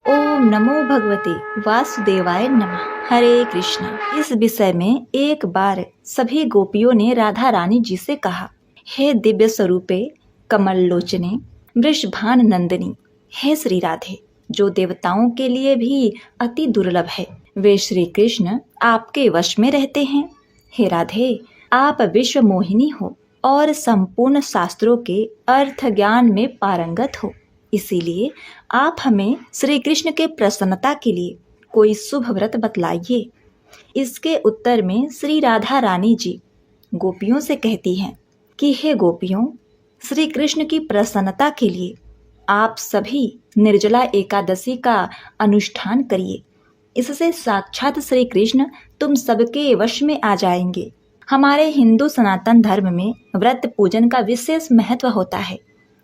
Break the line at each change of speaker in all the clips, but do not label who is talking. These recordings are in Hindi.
ओम नमो भगवते वासुदेवाय नमः। हरे कृष्णा। इस विषय में एक बार सभी गोपियों ने राधा रानी जी से कहा, हे दिव्य स्वरूपे कमल लोचने वृषभान नंदिनी, हे श्री राधे, जो देवताओं के लिए भी अति दुर्लभ है, वे श्री कृष्ण आपके वश में रहते हैं। हे राधे, आप विश्व मोहिनी हो और संपूर्ण शास्त्रों के अर्थ ज्ञान में पारंगत हो, इसीलिए आप हमें श्री कृष्ण के प्रसन्नता के लिए कोई शुभ व्रत बतलाइए। इसके उत्तर में श्री राधा रानी जी गोपियों से कहती हैं कि हे गोपियों, श्री कृष्ण की प्रसन्नता के लिए आप सभी निर्जला एकादशी का अनुष्ठान करिए। इससे साक्षात श्री कृष्ण तुम सबके वश में आ जाएंगे। हमारे हिंदू सनातन धर्म में व्रत पूजन का विशेष महत्व होता है।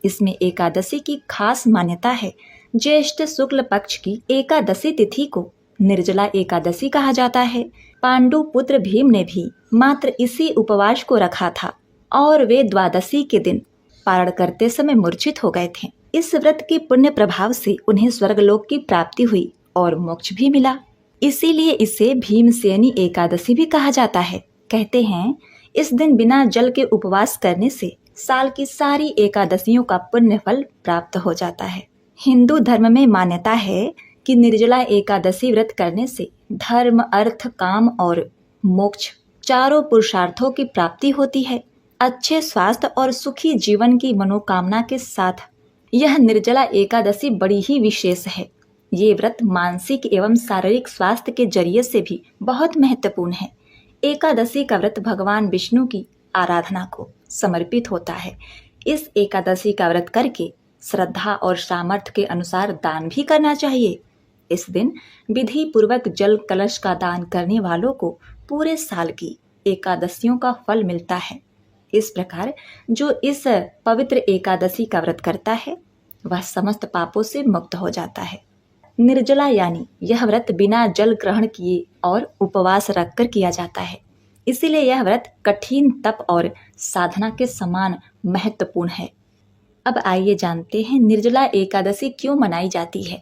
इसमें एकादशी की खास मान्यता है। ज्येष्ठ शुक्ल पक्ष की एकादशी तिथि को निर्जला एकादशी कहा जाता है। पांडु पुत्र भीम ने भी मात्र इसी उपवास को रखा था और वे द्वादशी के दिन पारण करते समय मूर्छित हो गए थे। इस व्रत के पुण्य प्रभाव से उन्हें स्वर्गलोक की प्राप्ति हुई और मोक्ष भी मिला। इसीलिए इसे भीमसेनी एकादशी भी कहा जाता है। कहते हैं इस दिन बिना जल के उपवास करने से साल की सारी एकादशियों का पुण्य फल प्राप्त हो जाता है। हिंदू धर्म में मान्यता है कि निर्जला एकादशी व्रत करने से धर्म, अर्थ, काम और मोक्ष चारों पुरुषार्थों की प्राप्ति होती है। अच्छे स्वास्थ्य और सुखी जीवन की मनोकामना के साथ यह निर्जला एकादशी बड़ी ही विशेष है। ये व्रत मानसिक एवं शारीरिक स्वास्थ्य के जरिए से भी बहुत महत्वपूर्ण है। एकादशी का व्रत भगवान विष्णु की आराधना को समर्पित होता है। इस एकादशी का व्रत करके श्रद्धा और सामर्थ्य के अनुसार दान भी करना चाहिए। इस दिन विधि पूर्वक जल कलश का दान करने वालों को पूरे साल की एकादशियों का फल मिलता है। इस प्रकार जो इस पवित्र एकादशी का व्रत करता है वह समस्त पापों से मुक्त हो जाता है। निर्जला यानी यह व्रत बिना जल ग्रहण किए और उपवास रखकर किया जाता है। इसीलिए यह व्रत कठिन तप और साधना के समान महत्वपूर्ण है। अब आइए जानते हैं निर्जला एकादशी क्यों मनाई जाती है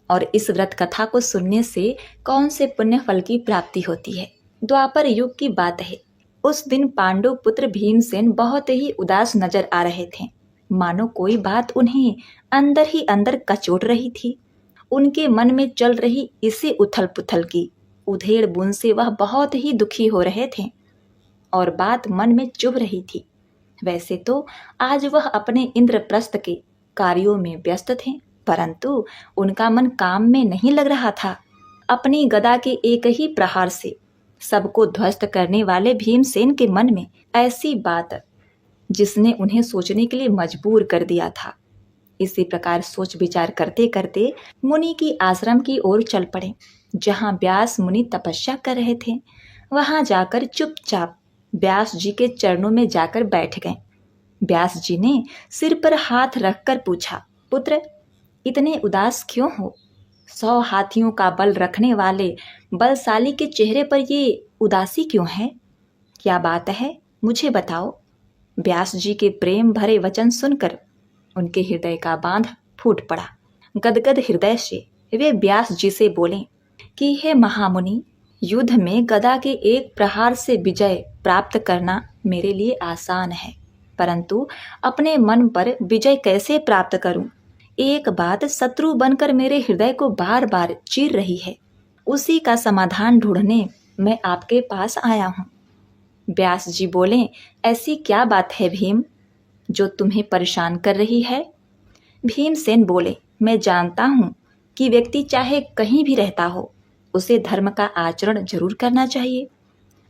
और इस व्रत कथा को सुनने से कौन से पुण्य फल की प्राप्ति होती है। द्वापर युग की बात है। उस दिन पांडु पुत्र भीमसेन बहुत ही उदास नजर आ रहे थे, मानो कोई बात उन्हें अंदर ही अंदर कचोट रही थी। उनके मन में चल रही इसी उथल पुथल की उधेड़ बुन से वह बहुत ही दुखी हो रहे थे और बात मन में चुभ रही थी। वैसे तो आज वह अपने इंद्रप्रस्थ के कार्यों में व्यस्त थे, परंतु उनका मन काम में नहीं लग रहा था। अपनी गदा के एक ही प्रहार से सबको ध्वस्त करने वाले भीमसेन के मन में ऐसी बात जिसने उन्हें सोचने के लिए मजबूर कर दिया था। इसी प्रकार सोच विचार करते करते मुनि की आश्रम की ओर चल पड़े, जहाँ व्यास मुनि तपस्या कर रहे थे। वहां जाकर चुपचाप व्यास जी के चरणों में जाकर बैठ गए। व्यास जी ने सिर पर हाथ रखकर पूछा, पुत्र, इतने उदास क्यों हो? 100 हाथियों का बल रखने वाले बलशाली के चेहरे पर ये उदासी क्यों है? क्या बात है, मुझे बताओ। व्यास जी के प्रेम भरे वचन सुनकर उनके हृदय का बांध फूट पड़ा। गदगद हृदय से वे व्यास जी से बोले कि हे महामुनि, युद्ध में गदा के एक प्रहार से विजय प्राप्त करना मेरे लिए आसान है, परंतु अपने मन पर विजय कैसे प्राप्त करूं? एक बात शत्रु बनकर मेरे हृदय को बार बार चीर रही है। उसी का समाधान ढूंढने मैं आपके पास आया हूं। व्यास जी बोले, ऐसी क्या बात है भीम जो तुम्हें परेशान कर रही है? भीमसेन बोले, मैं जानता हूँ कि व्यक्ति चाहे कहीं भी रहता हो, उसे धर्म का आचरण जरूर करना चाहिए।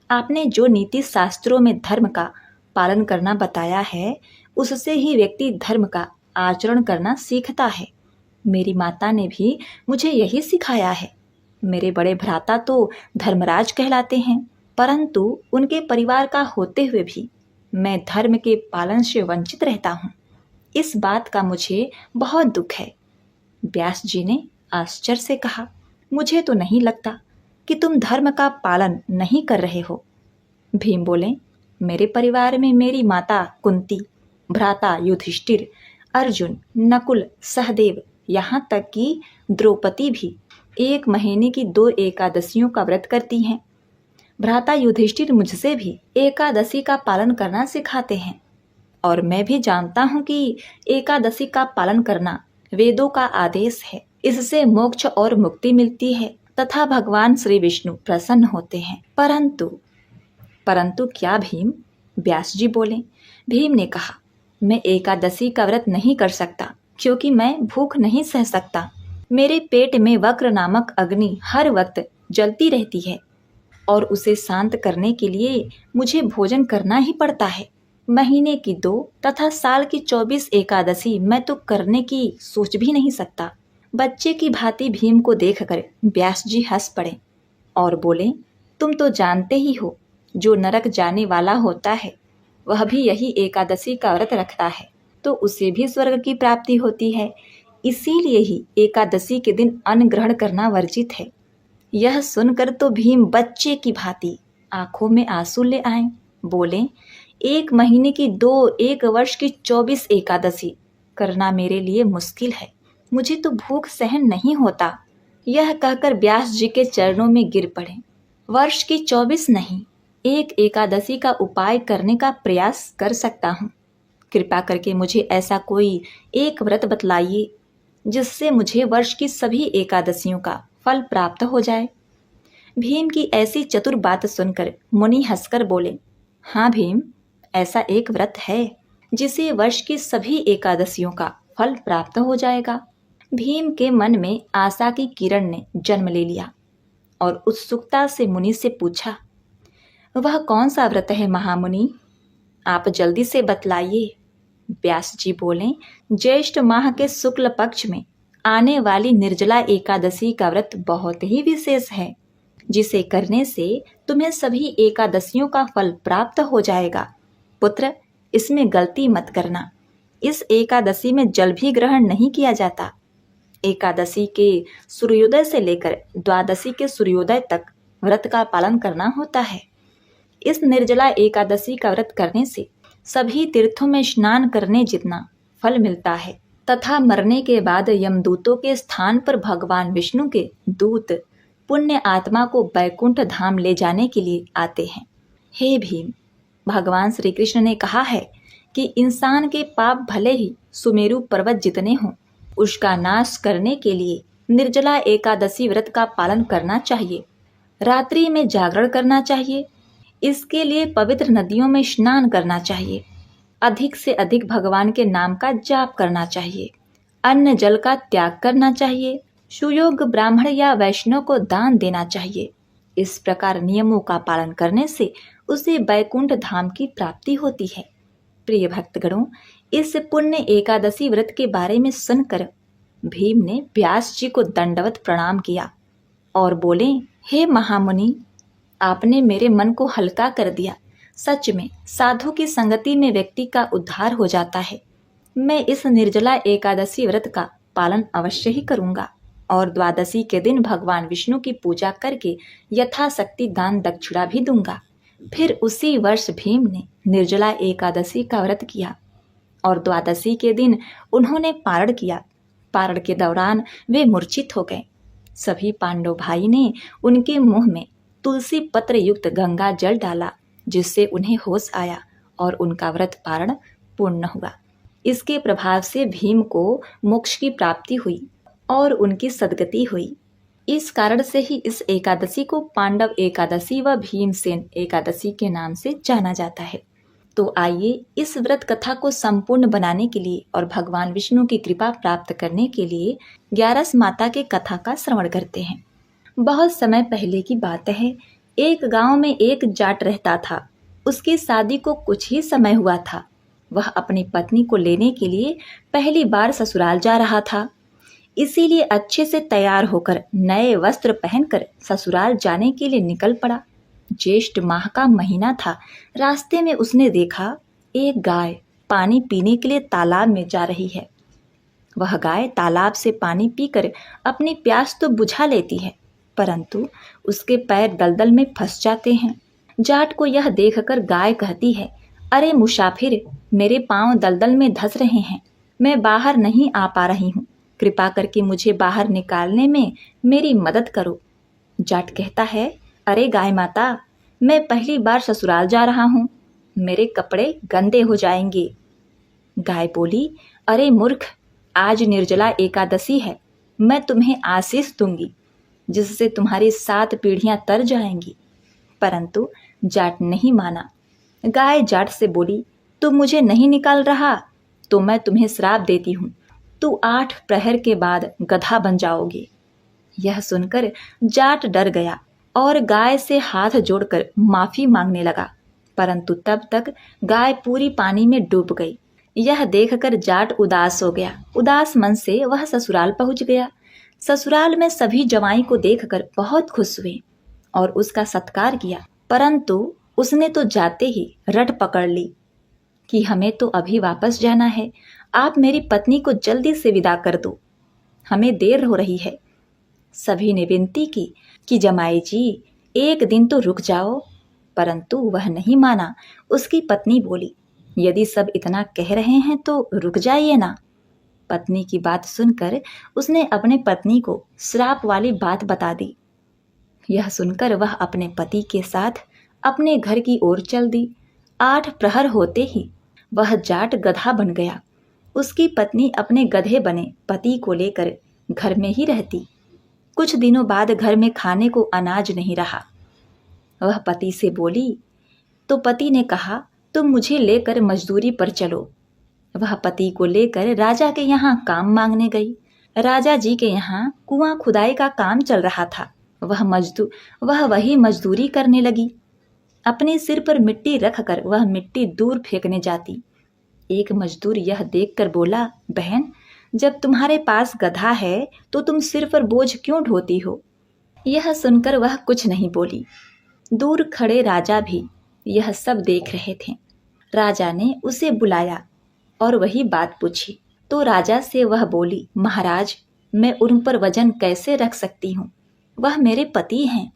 आपने जो नीति शास्त्रों में धर्म का पालन करना बताया है, उससे ही व्यक्ति धर्म का आचरण करना सीखता है। मेरी माता ने भी मुझे यही सिखाया है। मेरे बड़े भ्राता तो धर्मराज कहलाते हैं, परंतु उनके परिवार का होते हुए भी मैं धर्म के पालन से वंचित रहता हूँ। इस बात का मुझे बहुत दुख है। व्यास जी ने आश्चर्य से कहा, मुझे तो नहीं लगता कि तुम धर्म का पालन नहीं कर रहे हो। भीम बोले, मेरे परिवार में मेरी माता कुंती, भ्राता युधिष्ठिर, अर्जुन, नकुल, सहदेव यहाँ तक कि द्रौपदी भी 1 महीने की 2 एकादशियों का व्रत करती हैं। भ्राता युधिष्ठिर मुझसे भी एकादशी का पालन करना सिखाते हैं और मैं भी जानता हूँ कि एकादशी का पालन करना वेदों का आदेश है। इससे मोक्ष और मुक्ति मिलती है तथा भगवान श्री विष्णु प्रसन्न होते हैं। परंतु क्या भीम? व्यास जी बोले। भीम ने कहा, मैं एकादशी का व्रत नहीं कर सकता क्योंकि मैं भूख नहीं सह सकता। मेरे पेट में वक्र नामक अग्नि हर वक्त जलती रहती है और उसे शांत करने के लिए मुझे भोजन करना ही पड़ता है। महीने की 2 तथा साल की 24 एकादशी मैं तो करने की सोच भी नहीं सकता। बच्चे की भांति भीम को देखकर व्यास जी हंस पड़े और बोले, तुम तो जानते ही हो, जो नरक जाने वाला होता है वह भी यही एकादशी का व्रत रखता है तो उसे भी स्वर्ग की प्राप्ति होती है। इसीलिए ही एकादशी के दिन अन्न ग्रहण करना वर्जित है। यह सुनकर तो भीम बच्चे की भांति आंखों में आंसू ले आए। बोले, 1 महीने की 2, 1 वर्ष की 24 एकादशी करना मेरे लिए मुश्किल है। मुझे तो भूख सहन नहीं होता। यह कहकर व्यास जी के चरणों में गिर पड़े। वर्ष की 24 नहीं, 1 एकादशी का उपाय करने का प्रयास कर सकता हूँ। कृपा करके मुझे ऐसा कोई एक व्रत बतलाइए जिससे मुझे वर्ष की सभी एकादशियों का फल प्राप्त हो जाए। भीम की ऐसी चतुर बात सुनकर मुनि हंसकर बोले, हाँ भीम, ऐसा एक व्रत है जिसे वर्ष की सभी एकादशियों का फल प्राप्त हो जाएगा। भीम के मन में आशा की किरण ने जन्म ले लिया और उत्सुकता से मुनि से पूछा, वह कौन सा व्रत है महामुनि? आप जल्दी से बतलाइए। व्यास जी बोले, ज्येष्ठ माह के शुक्ल पक्ष में आने वाली निर्जला एकादशी का व्रत बहुत ही विशेष है, जिसे करने से तुम्हें सभी एकादशियों का फल प्राप्त हो जाएगा। पुत्र, इसमें गलती मत करना। इस एकादशी में जल भी ग्रहण नहीं किया जाता। एकादशी के सूर्योदय से लेकर द्वादशी के सूर्योदय तक व्रत का पालन करना होता है। इस निर्जला एकादशी का व्रत करने से सभी तीर्थों में स्नान करने जितना फल मिलता है तथा मरने के बाद यमदूतों के स्थान पर भगवान विष्णु के दूत पुण्य आत्मा को बैकुंठ धाम ले जाने के लिए आते हैं। हे भीम, भगवान श्री कृष्ण ने कहा है कि इंसान के पाप भले ही सुमेरु पर्वत जितने हों, उसका नाश करने के लिए निर्जला एकादशी व्रत का पालन करना चाहिए। रात्रि में जागरण करना चाहिए। इसके लिए पवित्र नदियों में स्नान करना चाहिए। अधिक से अधिक भगवान के नाम का जाप करना चाहिए। अन्न जल का त्याग करना चाहिए। सुयोग्य ब्राह्मण या वैष्णव को दान देना चाहिए। इस प्रकार नियमों का पालन करने से उसे बैकुंठ धाम की प्राप्ति होती है। प्रिय भक्तगणों, इस पुण्य एकादशी व्रत के बारे में सुनकर भीम ने व्यास जी को दंडवत प्रणाम किया और बोले, हे महामुनि, आपने मेरे मन को हल्का कर दिया। सच में साधु की संगति में व्यक्ति का उद्धार हो जाता है। मैं इस निर्जला एकादशी व्रत का पालन अवश्य ही करूंगा और द्वादशी के दिन भगवान विष्णु की पूजा करके यथाशक्ति दान दक्षिणा भी दूंगा। फिर उसी वर्ष भीम ने निर्जला एकादशी का व्रत किया और द्वादशी के दिन उन्होंने पारण किया। पारण के दौरान वे मूर्छित हो गए। सभी पांडव भाई ने उनके मुंह में तुलसी पत्र युक्त गंगा जल डाला, जिससे उन्हें होश आया और उनका व्रत पारण पूर्ण हुआ। इसके प्रभाव से भीम को मोक्ष की प्राप्ति हुई और उनकी सद्गति हुई। इस कारण से ही इस एकादशी को पांडव एकादशी व भीमसेन एकादशी के नाम से जाना जाता है। तो आइए इस व्रत कथा को संपूर्ण बनाने के लिए और भगवान विष्णु की कृपा प्राप्त करने के लिए ग्यारस माता के कथा का श्रवण करते हैं। बहुत समय पहले की बात है। एक गांव में एक जाट रहता था। उसकी शादी को कुछ ही समय हुआ था। वह अपनी पत्नी को लेने के लिए पहली बार ससुराल जा रहा था। इसीलिए अच्छे से तैयार होकर नए वस्त्र पहनकर ससुराल जाने के लिए निकल पड़ा। ज्येष्ठ माह का महीना था। रास्ते में उसने देखा एक गाय पानी पीने के लिए तालाब में जा रही है। वह गाय तालाब से पानी पीकर अपनी प्यास तो बुझा लेती है, परंतु उसके पैर दलदल में फंस जाते हैं। जाट को यह देखकर गाय कहती है, अरे मुसाफिर, मेरे पांव दलदल में धंस रहे हैं, मैं बाहर नहीं आ पा रही हूँ, कृपा करके मुझे बाहर निकालने में मेरी मदद करो। जाट कहता है, अरे गाय माता, मैं पहली बार ससुराल जा रहा हूँ, मेरे कपड़े गंदे हो जाएंगे। गाय बोली, अरे मूर्ख, आज निर्जला एकादशी है, मैं तुम्हें आशीष दूंगी जिससे तुम्हारी 7 पीढ़ियां तर जाएंगी। परंतु जाट नहीं माना। गाय जाट से बोली, तुम मुझे नहीं निकाल रहा तो मैं तुम्हें श्राप देती हूँ, तू 8 प्रहर के बाद गधा बन जाओगे। यह सुनकर जाट डर गया और गाय से हाथ जोड़कर माफी मांगने लगा, परंतु तब तक गाय पूरी पानी में डूब गई। यह देखकर जाट उदास हो गया। उदास मन से वह ससुराल पहुंच गया। ससुराल में सभी जवाई को देखकर बहुत खुश हुए और उसका सत्कार किया, परंतु उसने तो जाते ही रट पकड़ ली कि हमें तो अभी वापस जाना है, आप मेरी पत्नी को जल्दी से विदा कर दो, हमें देर हो रही है। सभी ने विनती की कि जमाई जी, एक दिन तो रुक जाओ, परंतु वह नहीं माना। उसकी पत्नी बोली, यदि सब इतना कह रहे हैं तो रुक जाइए ना। पत्नी की बात सुनकर उसने अपने पत्नी को श्राप वाली बात बता दी। यह सुनकर वह अपने पति के साथ अपने घर की ओर चल दी। 8 प्रहर होते ही वह जाट गधा बन गया। उसकी पत्नी अपने गधे बने पति को लेकर घर में ही रहती। कुछ दिनों बाद घर में खाने को अनाज नहीं रहा। वह पति से बोली तो पति ने कहा, तुम मुझे लेकर मजदूरी पर चलो। वह पति को लेकर राजा के यहाँ काम मांगने गई। राजा जी के यहाँ कुआं खुदाई का काम चल रहा था। वह वही मजदूरी करने लगी। अपने सिर पर मिट्टी रखकर वह मिट्टी दूर फेंकने जाती। एक मजदूर यह देखकर बोला, बहन, जब तुम्हारे पास गधा है तो तुम सिर पर बोझ क्यों ढोती हो? यह सुनकर वह कुछ नहीं बोली। दूर खड़े राजा भी यह सब देख रहे थे। राजा ने उसे बुलाया और वही बात पूछी तो राजा से वह बोली, महाराज, मैं उन पर वजन कैसे रख सकती हूँ, वह मेरे पति हैं।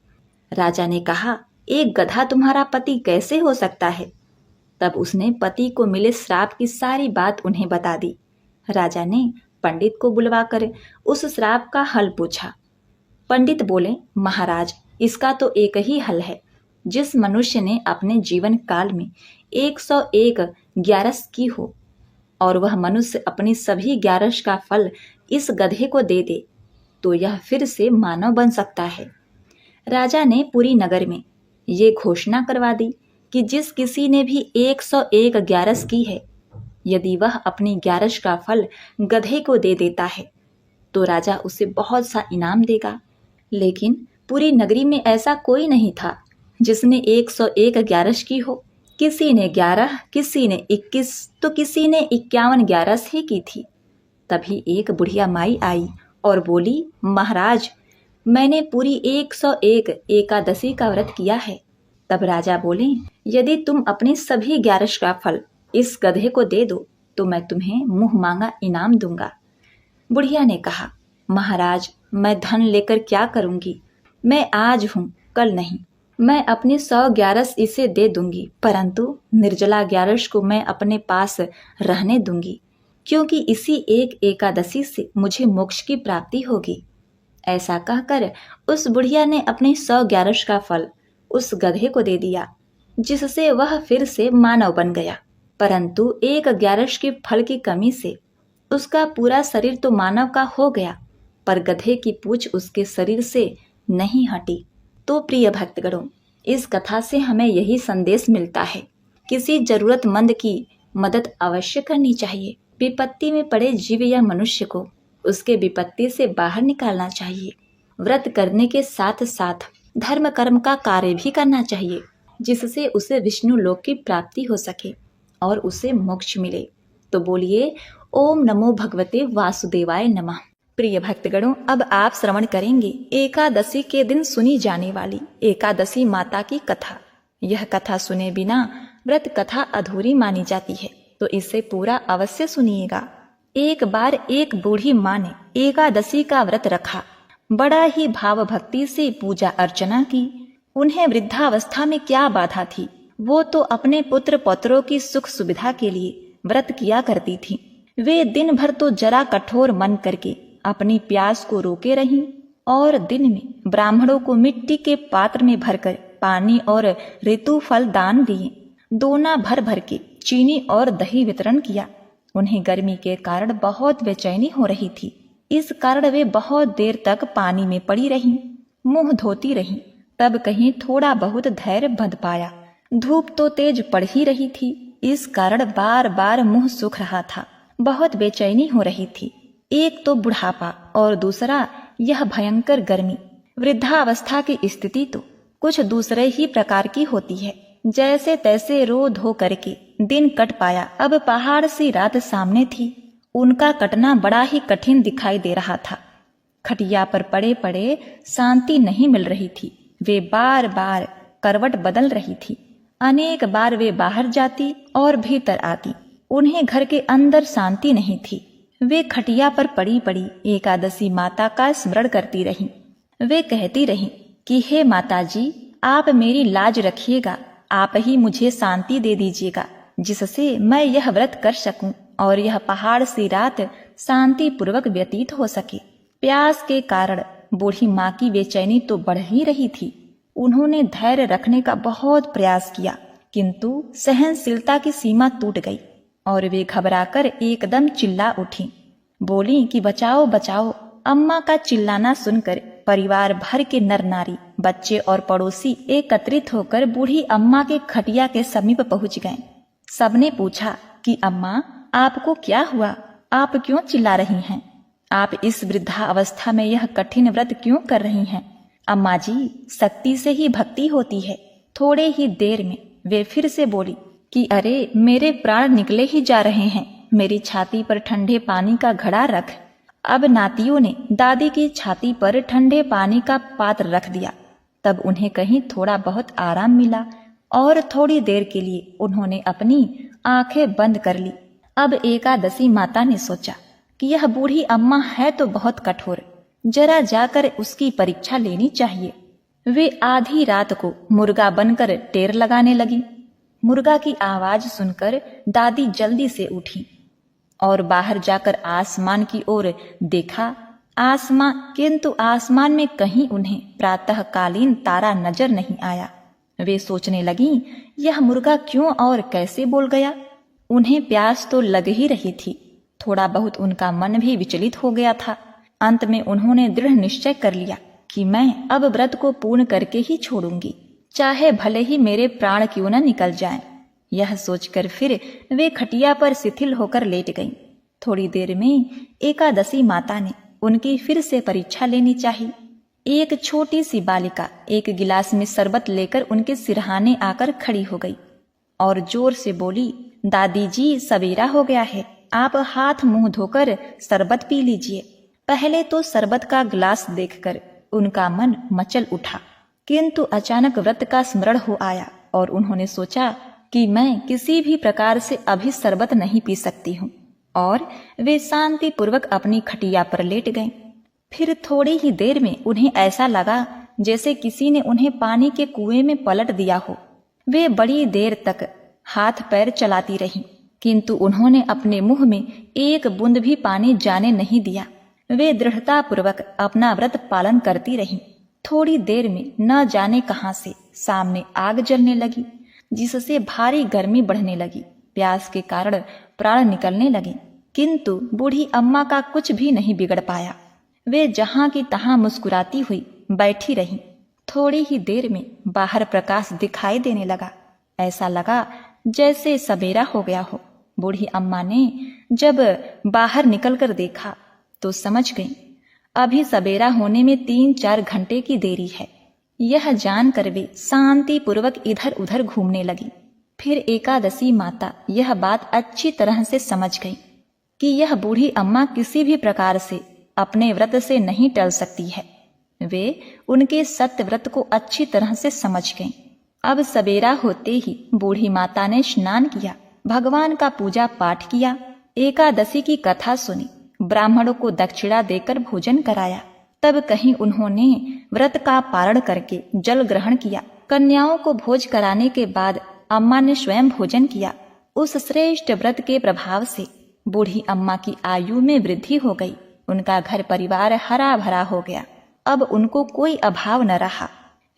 राजा ने कहा, एक गधा तुम्हारा पति कैसे हो सकता है? तब उसने पति को मिले श्राप की सारी बात उन्हें बता दी। राजा ने पंडित को बुलवाकर उस श्राप का हल पूछा। पंडित बोले, महाराज, इसका तो एक ही हल है। जिस मनुष्य ने अपने जीवन काल में 101 ग्यारस की हो और वह मनुष्य अपनी सभी ग्यारस का फल इस गधे को दे दे तो यह फिर से मानव बन सकता है। राजा ने पूरी नगर में ये घोषणा करवा दी कि जिस किसी ने भी 101 ग्यारस की है, यदि वह अपनी ग्यारस का फल गधे को दे देता है तो राजा उसे बहुत सा इनाम देगा। लेकिन पूरी नगरी में ऐसा कोई नहीं था जिसने 101 ग्यारस की हो। किसी ने 11, किसी ने 21 तो किसी ने 51 ग्यारस ही की थी। तभी एक बुढ़िया माई आई और बोली, महाराज, मैंने पूरी 101 एकादशी का व्रत किया है। तब राजा बोले, यदि तुम अपने सभी ग्यारस का फल इस गधे को दे दो तो मैं तुम्हें मुंह मांगा इनाम दूंगा। बुढ़िया ने कहा, महाराज, मैं धन लेकर क्या करूंगी? मैं आज हूँ, कल नहीं। मैं अपनी 100 ग्यारस इसे दे दूंगी, परंतु निर्जला ग्यारस को मैं अपने पास रहने दूंगी, क्योंकि इसी एक एकादशी से मुझे मोक्ष की प्राप्ति होगी। ऐसा कहकर उस बुढ़िया ने अपनी 100 ग्यारस का फल उस गधे को दे दिया, जिससे वह फिर से मानव बन गया। परंतु 1 ग्यारस के फल की कमी से उसका पूरा शरीर तो मानव का हो गया, पर गधे की पूंछ उसके शरीर से नहीं हटी। तो प्रिय भक्तगणों, इस कथा से हमें यही संदेश मिलता है, किसी जरूरतमंद की मदद अवश्य करनी चाहिए। विपत्ति में पड़े जीव या मनुष्य को उसके विपत्ति से बाहर निकालना चाहिए। व्रत करने के साथ साथ धर्म कर्म का कार्य भी करना चाहिए, जिससे उसे विष्णु लोक की प्राप्ति हो सके और उसे मोक्ष मिले। तो बोलिए, ओम नमो भगवते वासुदेवाय नमः। प्रिय भक्तगणों, अब आप श्रवण करेंगे एकादशी के दिन सुनी जाने वाली एकादशी माता की कथा। यह कथा सुने बिना व्रत कथा अधूरी मानी जाती है, तो इसे पूरा अवश्य सुनिएगा। एक बार एक बूढ़ी माँ ने एकादशी का व्रत रखा। बड़ा ही भाव भक्ति से पूजा अर्चना की। उन्हें वृद्धावस्था में क्या बाधा थी, वो तो अपने पुत्र पौत्रों की सुख सुविधा के लिए व्रत किया करती थी। वे दिन भर तो जरा कठोर मन करके अपनी प्यास को रोके रहीं और दिन में ब्राह्मणों को मिट्टी के पात्र में भरकर पानी और ऋतु फल दान दिए। दोना भर भर के चीनी और दही वितरण किया। उन्हें गर्मी के कारण बहुत बेचैनी हो रही थी। इस कारण वे बहुत देर तक पानी में पड़ी रहीं, मुंह धोती रहीं। तब कहीं थोड़ा बहुत धैर्य बंध पाया। धूप तो तेज पड़ ही रही थी, इस कारण बार बार मुंह सूख रहा था। बहुत बेचैनी हो रही थी। एक तो बुढ़ापा और दूसरा यह भयंकर गर्मी। वृद्धावस्था की स्थिति तो कुछ दूसरे ही प्रकार की होती है। जैसे तैसे रो धो करके दिन कट पाया। अब पहाड़ सी रात सामने थी। उनका कटना बड़ा ही कठिन दिखाई दे रहा था। खटिया पर पड़े पड़े शांति नहीं मिल रही थी। वे बार बार करवट बदल रही थी। अनेक बार वे बाहर जाती और भीतर आती। उन्हें घर के अंदर शांति नहीं थी। वे खटिया पर पड़ी पड़ी एकादशी माता का स्मरण करती रहीं। वे कहती रहीं कि हे माता जी, आप मेरी लाज रखिएगा, आप ही मुझे शांति दे दीजिएगा, जिससे मैं यह व्रत कर सकूं और यह पहाड़ सी रात शांति पूर्वक व्यतीत हो सके। प्यास के कारण बूढ़ी माँ की बेचैनी तो बढ़ ही रही थी। उन्होंने धैर्य रखने का बहुत प्रयास किया, किंतु सहनशीलता की सीमा टूट गई और वे घबराकर एकदम चिल्ला उठी। बोली कि बचाओ बचाओ। अम्मा का चिल्लाना सुनकर परिवार भर के नर नारी, बच्चे और पड़ोसी एकत्रित होकर बूढ़ी अम्मा के खटिया के समीप पहुंच गए। सबने पूछा कि अम्मा, आपको क्या हुआ? आप क्यों चिल्ला रही हैं? आप इस वृद्धा अवस्था में यह कठिन व्रत क्यों कर रही हैं? अम्मा जी, शक्ति से ही भक्ति होती है। थोड़े ही देर में वे फिर से बोली कि अरे, मेरे प्राण निकले ही जा रहे हैं, मेरी छाती पर ठंडे पानी का घड़ा रख। अब नातियों ने दादी की छाती पर ठंडे पानी का पात्र रख दिया। तब उन्हें कहीं थोड़ा बहुत आराम मिला और थोड़ी देर के लिए उन्होंने अपनी आंखें बंद कर ली। अब एकादशी माता ने सोचा कि यह बूढ़ी अम्मा है तो बहुत कठोर, जरा जाकर उसकी परीक्षा लेनी चाहिए। वे आधी रात को मुर्गा बनकर टेर लगाने लगी। मुर्गा की आवाज सुनकर दादी जल्दी से उठी और बाहर जाकर आसमान की ओर देखा। किंतु आसमान में कहीं उन्हें प्रातःकालीन तारा नजर नहीं आया। वे सोचने लगी, यह मुर्गा क्यों और कैसे बोल गया? उन्हें प्यास तो लग ही रही थी। थोड़ा बहुत उनका मन भी विचलित हो गया था। अंत में उन्होंने दृढ़ निश्चय कर लिया कि मैं अब व्रत को पूर्ण करके ही छोड़ूंगी, चाहे भले ही मेरे प्राण क्यों न निकल जाएं। यह सोचकर फिर वे खटिया पर शिथिल होकर लेट गईं। थोड़ी देर में एकादशी माता ने उनकी फिर से परीक्षा लेनी चाहिए। एक छोटी सी बालिका एक गिलास में शरबत लेकर उनके सिरहाने आकर खड़ी हो गई और जोर से बोली, दादी जी, सवेरा हो गया है, आप हाथ मुंह धोकर शरबत पी लीजिए। पहले तो शरबत का गिलास देखकर उनका मन मचल उठा, किंतु अचानक व्रत का स्मरण हो आया और उन्होंने सोचा कि मैं किसी भी प्रकार से अभी शरबत नहीं पी सकती हूँ, और वे शांति पूर्वक अपनी खटिया पर लेट गईं। फिर थोड़ी ही देर में उन्हें ऐसा लगा जैसे किसी ने उन्हें पानी के कुएं में पलट दिया हो। वे बड़ी देर तक हाथ पैर चलाती रहीं, किंतु उन्होंने अपने मुंह में एक बूंद भी पानी जाने नहीं दिया। वे दृढ़ता पूर्वक अपना व्रत पालन करती रहीं। थोड़ी देर में न जाने कहां से सामने आग जलने लगी, जिससे भारी गर्मी बढ़ने लगी। प्यास के कारण प्राण निकलने लगे, किंतु बूढ़ी अम्मा का कुछ भी नहीं बिगड़ पाया। वे जहां की तहां मुस्कुराती हुई बैठी रहीं। थोड़ी ही देर में बाहर प्रकाश दिखाई देने लगा। ऐसा लगा जैसे सवेरा हो गया हो। बूढ़ी अम्मा ने जब बाहर निकलकर देखा तो समझ गई अभी सवेरा होने में 3-4 घंटे की देरी है। यह जानकर वे शांति पूर्वक इधर उधर घूमने लगी। फिर एकादशी माता यह बात अच्छी तरह से समझ गई कि यह बूढ़ी अम्मा किसी भी प्रकार से अपने व्रत से नहीं टल सकती है। वे उनके सत्य व्रत को अच्छी तरह से समझ गईं। अब सवेरा होते ही बूढ़ी माता ने स्नान किया, भगवान का पूजा पाठ किया, एकादशी की कथा सुनी, ब्राह्मणों को दक्षिणा देकर भोजन कराया। तब कहीं उन्होंने व्रत का पारण करके जल ग्रहण किया। कन्याओं को भोज कराने के बाद अम्मा ने स्वयं भोजन किया। उस श्रेष्ठ व्रत के प्रभाव से बूढ़ी अम्मा की आयु में वृद्धि हो गई। उनका घर परिवार हरा भरा हो गया। अब उनको कोई अभाव न रहा।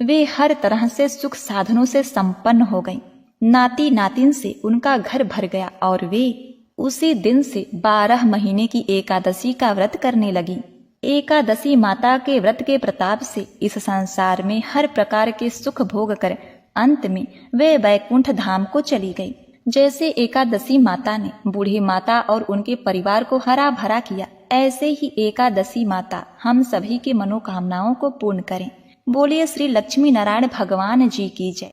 वे हर तरह से सुख साधनों से संपन्न हो गईं। नाती नातिन से उनका घर भर गया और वे उसी दिन से 12 महीने की एकादशी का व्रत करने लगी। एकादशी माता के व्रत के प्रताप से इस संसार में हर प्रकार के सुख भोग कर अंत में वे वैकुंठ धाम को चली गई। जैसे एकादशी माता ने बूढ़ी माता और उनके परिवार को हरा भरा किया, ऐसे ही एकादशी माता हम सभी की मनोकामनाओं को पूर्ण करें। बोलिए श्री लक्ष्मी नारायण भगवान जी की जय।